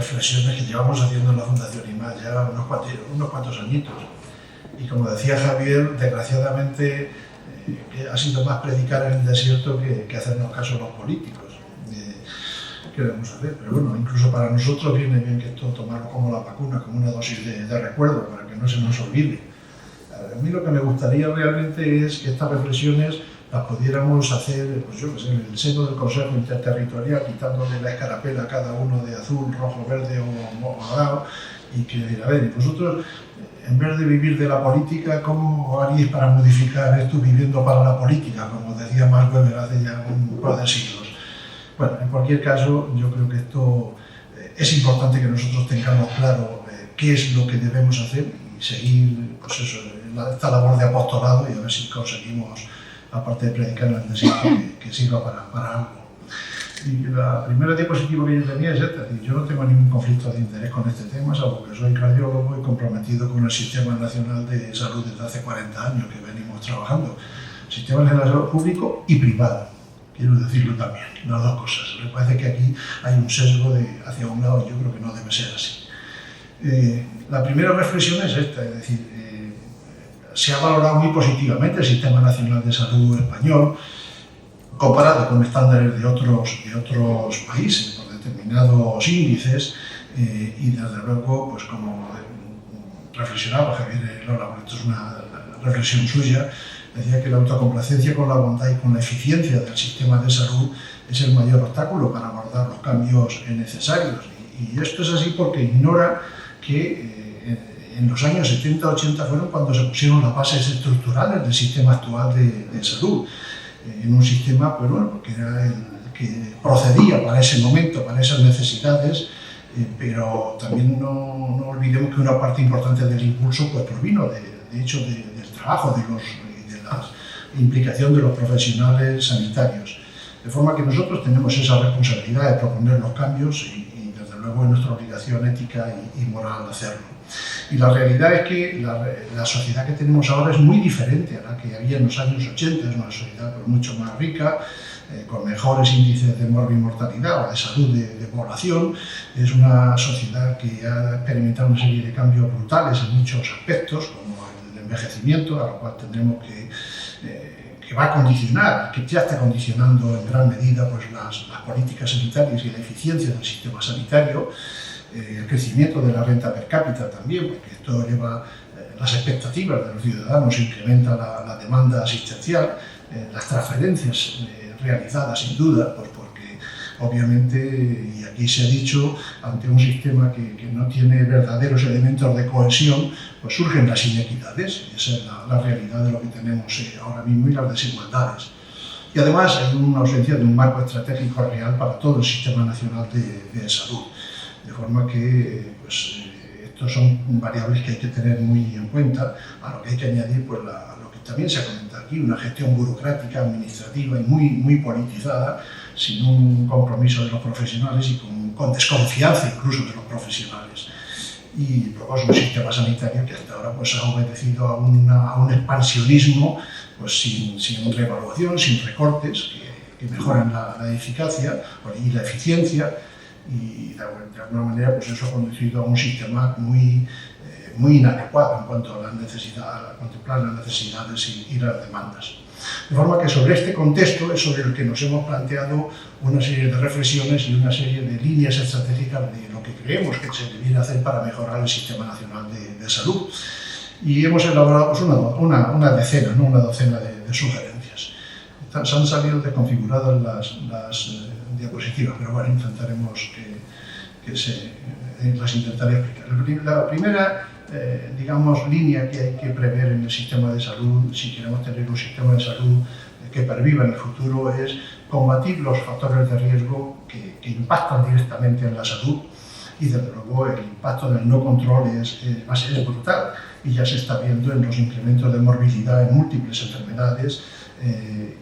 reflexiones que llevamos haciendo en la Fundación IMAD ya unos cuantos añitos. Y como decía Javier, desgraciadamente ha sido más predicar en el desierto que hacernos caso a los políticos. ¿Qué debemos hacer? Pero bueno, incluso para nosotros viene bien que esto tomarlo como la vacuna, como una dosis de recuerdo, para que no se nos olvide. A mí lo que me gustaría realmente es que estas reflexiones las pudiéramos hacer, pues yo que sé, en el seno del Consejo Interterritorial, quitándole la escarapela a cada uno de azul, rojo, verde o morado, y que, a ver, y vosotros, en vez de vivir de la política, ¿cómo haríais para modificar esto viviendo para la política? Como decía Max Weber hace ya un par de siglos. Bueno, en cualquier caso, yo creo que esto es importante que nosotros tengamos claro qué es lo que debemos hacer y seguir, pues eso, esta labor de apostolado y a ver si conseguimos, aparte de predicar en el desierto, que sirva para algo. Y la primera diapositiva que yo tenía es esta, yo no tengo ningún conflicto de interés con este tema, salvo que soy cardiólogo y comprometido con el Sistema Nacional de Salud desde hace 40 años que venimos trabajando. Sistema Nacional de Salud público y privado, quiero decirlo también, las dos cosas. Me parece que aquí hay un sesgo hacia un lado y yo creo que no debe ser así. La primera reflexión es esta, es decir, se ha valorado muy positivamente el Sistema Nacional de Salud español, comparado con estándares de otros países por determinados índices, y desde luego, pues como reflexionaba Javier Lola, esto es una reflexión suya, decía que la autocomplacencia con la bondad y con la eficiencia del sistema de salud es el mayor obstáculo para abordar los cambios necesarios. Y esto es así porque ignora que en los años 70-80 fueron cuando se pusieron las bases estructurales del sistema actual de salud. En un sistema, pues bueno, que era el que procedía para ese momento, para esas necesidades, pero también no olvidemos que una parte importante del impulso pues provino de hecho del trabajo y de la implicación de los profesionales sanitarios. De forma que nosotros tenemos esa responsabilidad de proponer los cambios y desde luego es nuestra obligación ética y moral hacerlo. Y la realidad es que la sociedad que tenemos ahora es muy diferente a la que había en los años 80, es una sociedad pues, mucho más rica, con mejores índices de morbimortalidad o de salud de población, es una sociedad que ha experimentado una serie de cambios brutales en muchos aspectos, como el envejecimiento, a lo cual tendremos que va a condicionar, que ya está condicionando en gran medida pues, las políticas sanitarias y la eficiencia del sistema sanitario, el crecimiento de la renta per cápita también, porque esto lleva las expectativas de los ciudadanos, incrementa la demanda asistencial, las transferencias realizadas sin duda, pues porque obviamente, y aquí se ha dicho, ante un sistema que no tiene verdaderos elementos de cohesión, pues surgen las inequidades, y esa es la realidad de lo que tenemos ahora mismo y las desigualdades. Y además hay una ausencia de un marco estratégico real para todo el Sistema Nacional de Salud. De forma que pues, estos son variables que hay que tener muy en cuenta, a lo que hay que añadir pues, lo que también se ha comentado aquí, una gestión burocrática, administrativa y muy politizada, sin un compromiso de los profesionales y con desconfianza incluso de los profesionales. Y luego es un sistema sanitario que hasta ahora pues, ha obedecido a un expansionismo pues, sin reevaluación, sin recortes, que mejoran la eficacia y la eficiencia, y de alguna manera pues eso ha conducido a un sistema muy inadecuado en cuanto a contemplar las necesidades y las demandas. De forma que sobre este contexto es sobre el que nos hemos planteado una serie de reflexiones y una serie de líneas estratégicas de lo que creemos que se debiera hacer para mejorar el Sistema Nacional de Salud. Y hemos elaborado pues, una docena de sugerencias. Se han salido desconfiguradas las diapositivas, pero bueno, intentaremos las intentaré explicar. La primera, digamos, línea que hay que prever en el sistema de salud, si queremos tener un sistema de salud que perviva en el futuro, es combatir los factores de riesgo que impactan directamente en la salud, y desde luego el impacto del no control es brutal y ya se está viendo en los incrementos de morbilidad en múltiples enfermedades,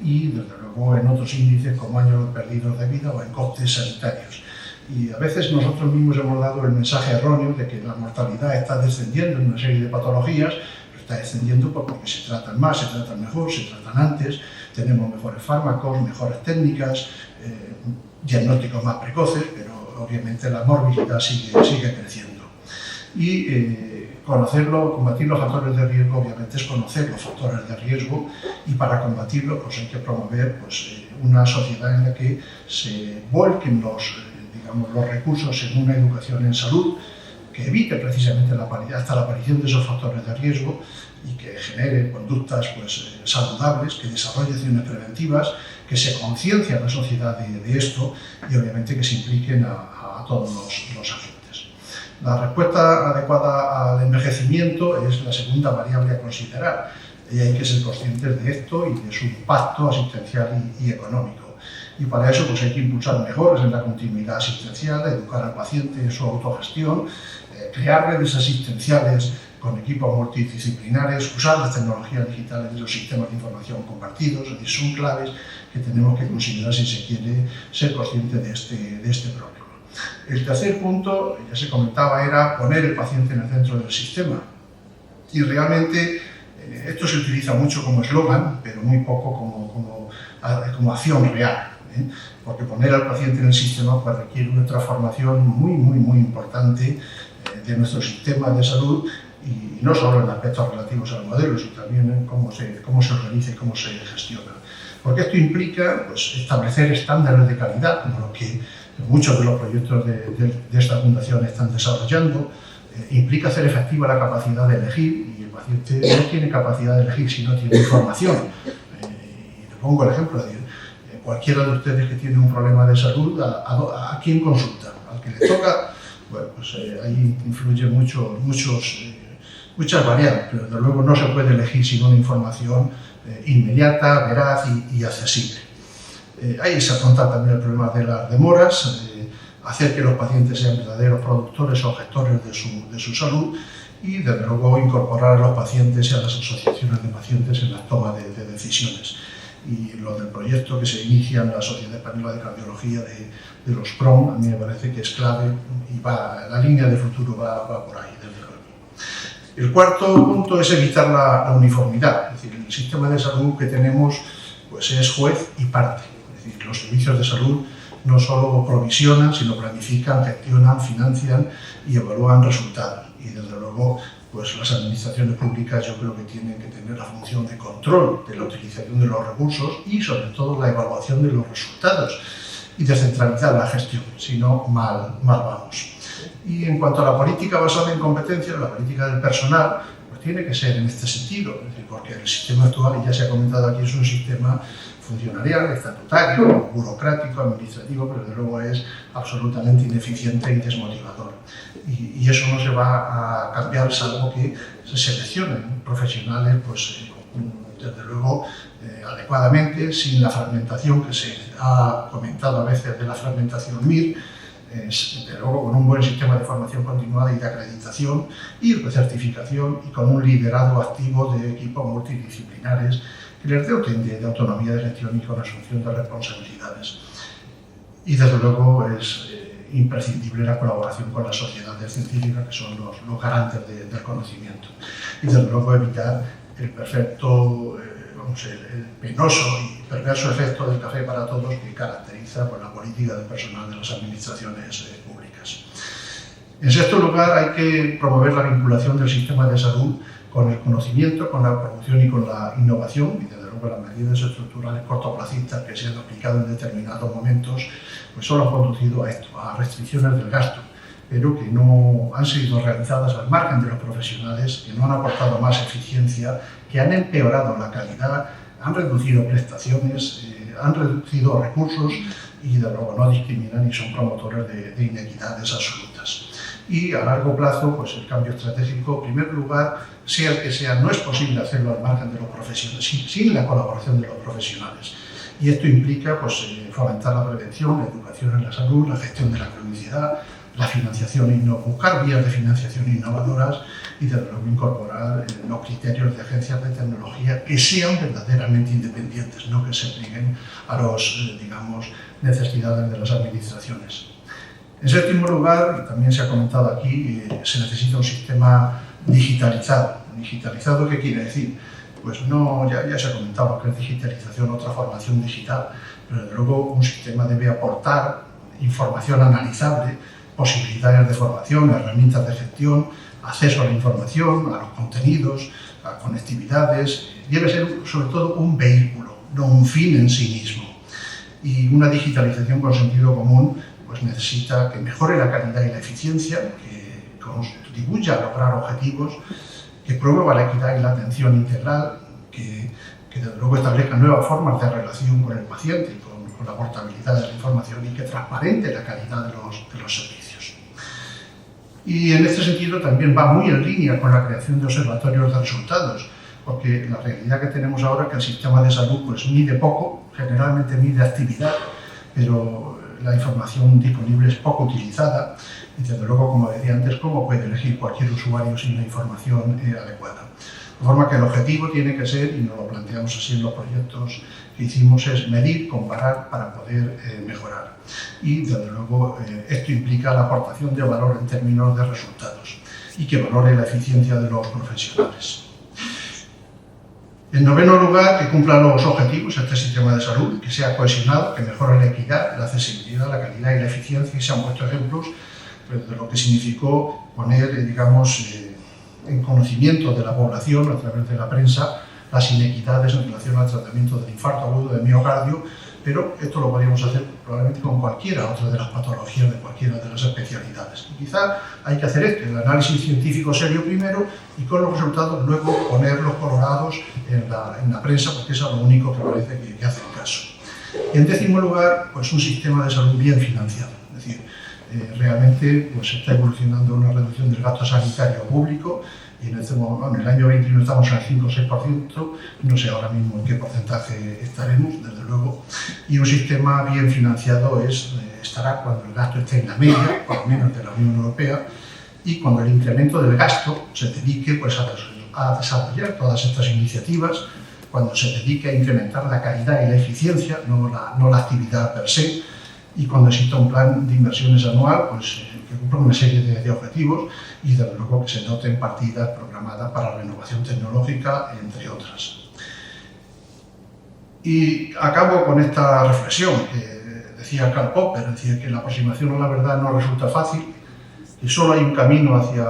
y desde luego en otros índices como años perdidos de vida o en costes sanitarios. Y a veces nosotros mismos hemos dado el mensaje erróneo de que la mortalidad está descendiendo en una serie de patologías, pero está descendiendo porque se tratan más, se tratan mejor, se tratan antes, tenemos mejores fármacos, mejores técnicas, diagnósticos más precoces, pero obviamente la morbilidad sigue creciendo. Y combatir los factores de riesgo, obviamente, es conocer los factores de riesgo, y para combatirlos pues hay que promover una sociedad en la que se vuelquen los recursos en una educación en salud que evite precisamente hasta la aparición de esos factores de riesgo y que genere conductas saludables, que desarrolle acciones preventivas, que se conciencie a la sociedad de esto y obviamente que se impliquen a todos los agentes. La respuesta adecuada al envejecimiento es la segunda variable a considerar, y hay que ser conscientes de esto y de su impacto asistencial y económico. Y para eso hay que impulsar mejoras en la continuidad asistencial, educar al paciente en su autogestión, crear redes asistenciales con equipos multidisciplinares, usar las tecnologías digitales de los sistemas de información compartidos. Es decir, son claves que tenemos que considerar si se quiere ser consciente de este problema. El tercer punto, ya se comentaba, era poner el paciente en el centro del sistema. Y realmente esto se utiliza mucho como eslogan, pero muy poco como acción real. Porque poner al paciente en el sistema requiere una transformación muy importante de nuestro sistema de salud, y no solo en aspectos relativos al modelo, sino también en cómo se organiza y cómo se gestiona. Porque esto implica establecer estándares de calidad, como lo que muchos de los proyectos de esta fundación están desarrollando. Implica hacer efectiva la capacidad de elegir, y el paciente no tiene capacidad de elegir si no tiene información. Y le pongo el ejemplo de cualquiera de ustedes que tiene un problema de salud, ¿a quién consulta? Al que le toca. Bueno, ahí influyen muchas variables, pero desde luego no se puede elegir sin una información inmediata, veraz y accesible. Ahí se afronta también el problema de las demoras, hacer que los pacientes sean verdaderos productores o gestores de su salud, y desde luego incorporar a los pacientes y a las asociaciones de pacientes en la toma de decisiones. Y lo del proyecto que se inicia en la Sociedad Española de Cardiología de los PROM, a mí me parece que es clave, y la línea de futuro va por ahí, desde luego. El cuarto punto es evitar la uniformidad. Es decir, el sistema de salud que tenemos es juez y parte. Es decir, los servicios de salud no solo provisionan, sino planifican, gestionan, financian y evalúan resultados. Y desde luego las administraciones públicas yo creo que tienen que tener la función de control de la utilización de los recursos y sobre todo la evaluación de los resultados, y descentralizar la gestión, si no mal vamos. Y en cuanto a la política basada en competencias, la política del personal tiene que ser en este sentido, es decir, porque el sistema actual, y ya se ha comentado aquí, es un sistema funcionarial, estatutario, burocrático, administrativo, pero desde luego es absolutamente ineficiente y desmotivador. Y eso no se va a cambiar salvo que se seleccionen profesionales, desde luego, adecuadamente, sin la fragmentación que se ha comentado a veces de la fragmentación MIR, desde luego con un buen sistema de formación continuada y de acreditación y de certificación, y con un liderazgo activo de equipos multidisciplinares que les doten de autonomía de gestión y con asunción de responsabilidades. Y desde luego es imprescindible la colaboración con las sociedades científicas, que son los garantes del conocimiento. Y desde luego evitar el el penoso y perverso efecto del café para todos que caracteriza la política del personal de las administraciones públicas. En sexto lugar, hay que promover la vinculación del sistema de salud con el conocimiento, con la producción y con la innovación, y desde luego las medidas estructurales cortoplacistas que se han aplicado en determinados momentos solo han conducido a esto, a restricciones del gasto, pero que no han sido realizadas al margen de los profesionales, que no han aportado más eficiencia, que han empeorado la calidad, han reducido prestaciones, han reducido recursos y desde luego no discriminan y son promotores de inequidades absolutas. Y a largo plazo, el cambio estratégico, en primer lugar, sea el que sea, no es posible hacerlo al margen de los profesionales, sin la colaboración de los profesionales. Y esto implica fomentar la prevención, la educación en la salud, la gestión de la cronicidad, la financiación, buscar vías de financiación innovadoras y desde luego incorporar los criterios de agencias de tecnología que sean verdaderamente independientes, no que se pleguen a los, necesidades de las administraciones. En séptimo lugar, y también se ha comentado aquí, se necesita un sistema digitalizado. ¿Digitalizado qué quiere decir? Ya se ha comentado que es digitalización o transformación digital, pero desde luego un sistema debe aportar información analizable, posibilidades de formación, herramientas de gestión, acceso a la información, a los contenidos, a conectividades. Debe ser sobre todo un vehículo, no un fin en sí mismo. Y una digitalización con sentido común pues necesita que mejore la calidad y la eficiencia, que contribuya a lograr objetivos, que promueva la equidad y la atención integral, que desde luego establezca nuevas formas de relación con el paciente y con la portabilidad de la información, y que transparente la calidad de los servicios. Y en este sentido también va muy en línea con la creación de observatorios de resultados, porque la realidad que tenemos ahora es que el sistema de salud pues mide poco, generalmente mide actividad, pero la información disponible es poco utilizada y desde luego, como decía antes, ¿cómo puede elegir cualquier usuario sin la información adecuada? De forma que el objetivo tiene que ser, y nos lo planteamos así en los proyectos que hicimos, es medir, comparar para poder mejorar. Y desde luego esto implica la aportación de valor en términos de resultados y que valore la eficiencia de los profesionales. En noveno lugar, que cumpla los objetivos este sistema de salud, que sea cohesionado, que mejore la equidad, la accesibilidad, la calidad y la eficiencia, y se han puesto ejemplos pues, de lo que significó poner, digamos, en conocimiento de la población a través de la prensa las inequidades en relación al tratamiento del infarto agudo de miocardio, pero esto lo podríamos hacer probablemente con cualquiera otra de las patologías de cualquiera de las especialidades. Y quizá hay que hacer esto, el análisis científico serio primero y con los resultados luego ponerlos colorados en la prensa, porque eso es lo único que parece que hace caso. Y en décimo lugar, pues un sistema de salud bien financiado, es decir, realmente pues, se está evolucionando una reducción del gasto sanitario público y en el año 21 estamos al 5 o 6%, no sé ahora mismo en qué porcentaje estaremos, desde luego, y un sistema bien financiado estará cuando el gasto esté en la media, por lo menos de la Unión Europea, y cuando el incremento del gasto se dedique pues, a desarrollar todas estas iniciativas, cuando se dedique a incrementar la calidad y la eficiencia, no la actividad per se, y cuando exista un plan de inversiones anual pues, que cumpla una serie de objetivos y desde luego que se noten partidas programadas para renovación tecnológica, entre otras. Y acabo con esta reflexión que decía Karl Popper, es decir, que la aproximación a la verdad no resulta fácil, que solo hay un camino hacia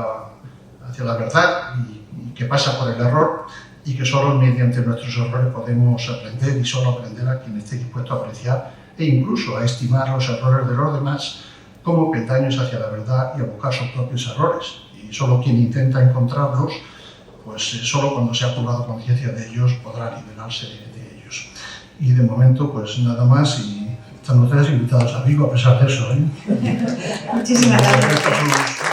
la verdad y que pasa por el error, y que solo mediante nuestros errores podemos aprender, y solo aprenderá quien esté dispuesto a apreciar e incluso a estimar los errores de los demás como peldaños hacia la verdad y a buscar sus propios errores. Y solo quien intenta encontrarlos, pues solo cuando se ha cobrado conciencia de ellos podrá liberarse de ellos. Y de momento, pues nada más, y están ustedes invitados a Vigo a pesar de eso. Muchísimas gracias.